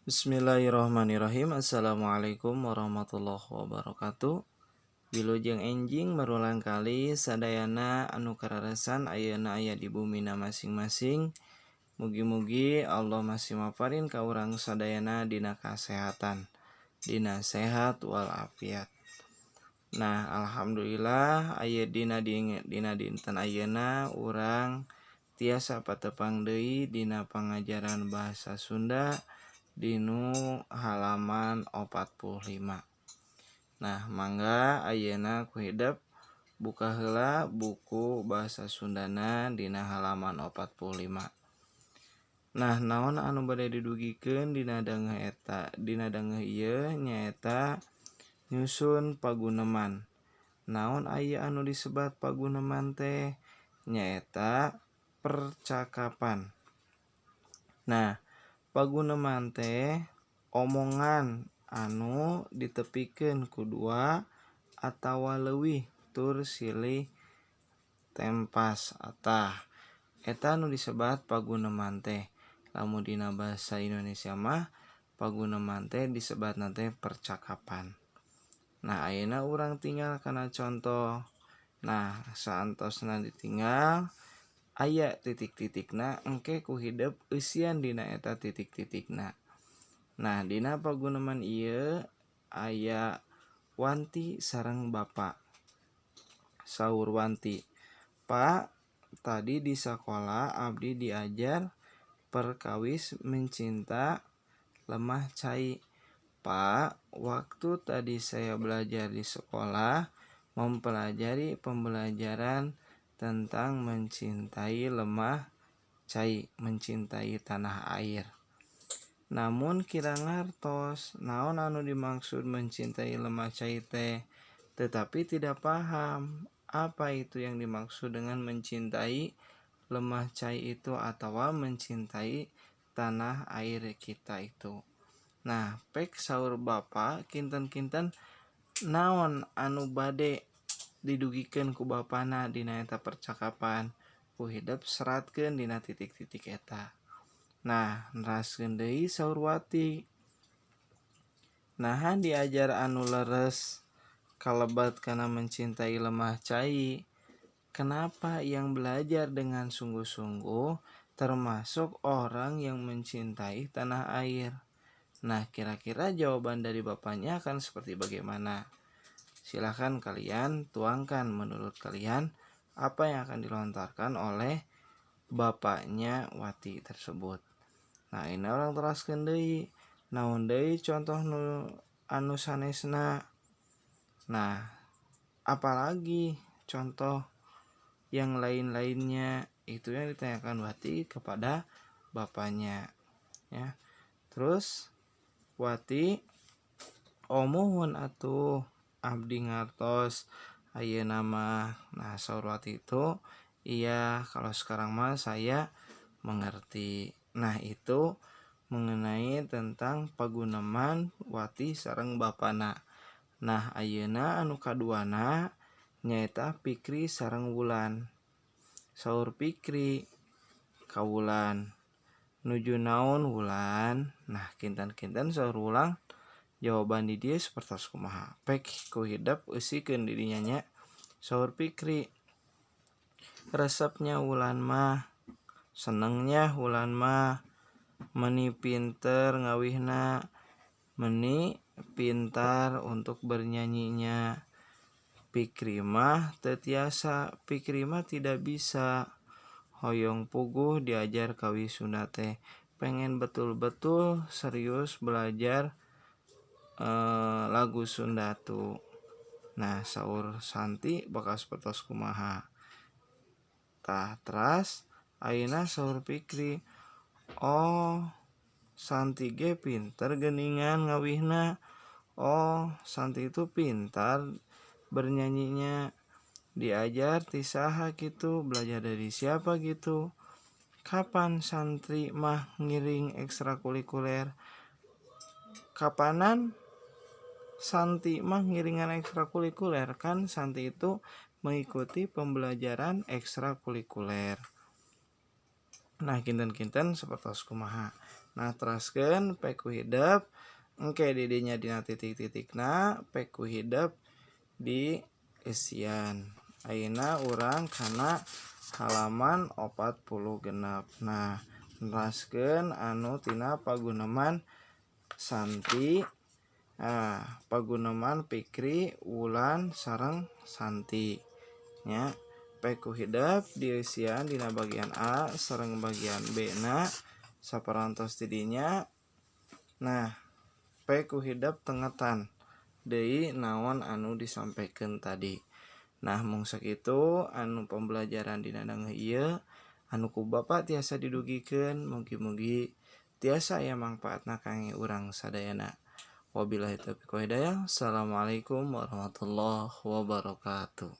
Bismillahirrahmanirrahim. Assalamualaikum warahmatullahi wabarakatuh. Wilujeng enjing berulang kali sadayana anu kararesan ayeuna aya di bumina masing-masing. Mugi-mugi Allah masih maparin ka urang sadayana dina kasehatan, dina sehat walafiat. Nah, alhamdulillah aya dina dinten ayeuna urang tiasa patepang deui dina pangajaran bahasa Sunda dinu halaman 45. Nah, mangga ayeuna ku hidep buka heula buku bahasa Sundana dina halaman 45. Nah, naon anu bade didugikeun dina dangeuh eta? Dina dangeuh ieu nyaeta nyusun paguneman. Naon aya anu disebat paguneman teh? Nyaeta percakapan. Nah, paguneman teh omongan anu ditepikeun ku dua atawa leuwih tur silih tempas atah. Eta anu disebat paguneman teh. Lamun dina basa Indonesia mah paguneman teh disebatna teh percakapan. Nah, ayeuna urang tinggal kana contoh. Nah, saantosna ditinggal aya titik-titikna engke ku hidep eusian dina eta titik-titikna. Nah, dina paguneman ieu aya Wanti sareng Bapa. Saur Wanti, "Pak, tadi di sakola abdi diajar perkawis mencinta lemah cai. Pak, waktu tadi saya belajar di sekolah mempelajari pembelajaran tentang mencintai lemah cai, mencintai tanah air. Namun kirang ngartos naon anu dimaksud mencintai lemah cai teh, tetapi tidak paham apa itu yang dimaksud dengan mencintai lemah cai itu atau mencintai tanah air kita itu." Nah, pek saur Bapa kinten-kinten naon anu bade didugikeun ku bapana dina eta percakapan. Ku hidep seratkeun dina titik-titik eta. Nah, neraskeun deui saur Wati, "Naha diajar anu leres kalebat kana mencintai lemah cai? Kenapa yang belajar dengan sungguh-sungguh termasuk orang yang mencintai tanah air?" Nah, kira-kira jawaban dari bapaknya akan seperti bagaimana? Silahkan kalian tuangkan menurut kalian apa yang akan dilontarkan oleh bapaknya Wati tersebut. Nah, ini orang teraskeun deui. Naon deui contoh anu sanesna? Nah, apalagi contoh yang lain-lainnya? Itu yang ditanyakan Wati kepada bapaknya, ya. Terus Wati, "Muhun atuh, abdi ngartos ayeuna mah." Nah, saur Wati itu, "Iya, kalau sekarang mah saya mengerti." Nah, itu mengenai tentang paguneman Wati sareng bapana. Nah, ayeuna anu kaduana nyaeta Pikri sareng Wulan. Saur Pikri, "Kawulan, nuju naon Wulan?" Nah, kinten-kinten saur Wulan jawaban di dieu sapertos kumaha? Pek ku hidep eusikeun di dinya nya. Saur Pikri, "Resepnya Wulan mah, senengnya Wulan mah meuni pinter ngawihna, meuni pintar untuk bernyanyinya. Pikri mah teu tiasa, Pikri mah tidak bisa. Hoyong puguh diajar kawisuna teh, pengen betul-betul serius belajar lagu Sunda tuh." Nah, saur Santi bakal sapertos kumaha? Tah teras ayeuna saur Pikri, Santi ge pinter geuningan ngawihna. Santi itu pintar bernyanyinya. Diajar ti saha gitu? Belajar dari siapa gitu? Kapan santri mah ngiring ekstrakurikuler? Kapanan Santi mah ngiringan ekstrakurikuler? Kan Santi itu mengikuti pembelajaran ekstrakurikuler. Nah, kinten-kinten sapertos kumaha? Nah teruskeun peku hidup engke didinya dina titik-titikna peku hidup di isian. Ayeuna urang kana halaman 46. Nah neraskeun anu tina paguneman Santi. Paguneman Pikri, Wulan sareng Santi nya. Peku hidup dieusian dina bagian A sareng bagian B na saparantos tidinya. Nah peku hidup tengetan deui naon anu disampaikeun tadi. Nah mung sakitu anu pembelajaran dina dangeuh ieu anu ku Bapak tiasa didugikeun mugi-mugi tiasa aya mangpaatna kangge urang sadayana. Wabillahi taufiq wal hidayah. Assalamualaikum warahmatullahi wabarakatuh.